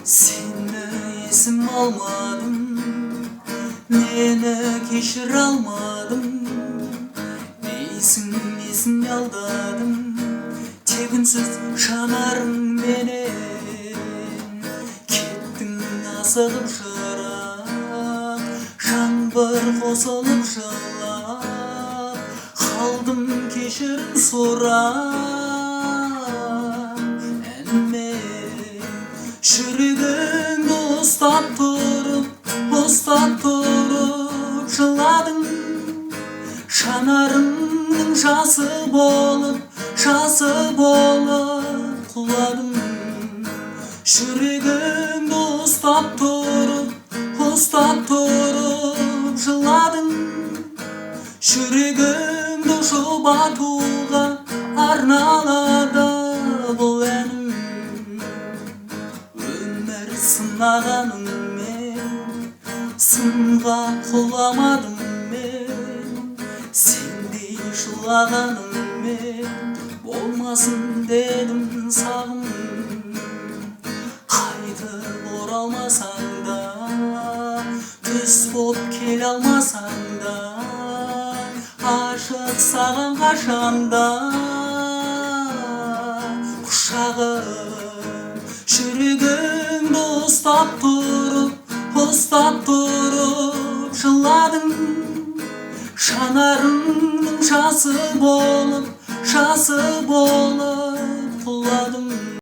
Seni esім almadım, meni kechire almadım. Neysin nesini aldadım, teginsiz şanarım meni. Kettin asılıp şırak, жаңбыр қосылып жылап, қалдым кешірім сұрап. Әнмен жүрегіңді ұстап тұрып жыладым. Жанарымның жасы болып құладым. Жүрегіңді ұстап тұрып жыладым. Жүрегімді жұбатуға арналады бұл әнім. Өмір сынағаным мен, сынға құламадым мен. Сендей жылағаным мен, болмасын дедім сағым. Қайтып оралмасаң да, түс боп келе алмасаң да, ашық саған қашанда құшағым. Жүрегімді ұстап тұрып жыладым. Жанарымның жасы болып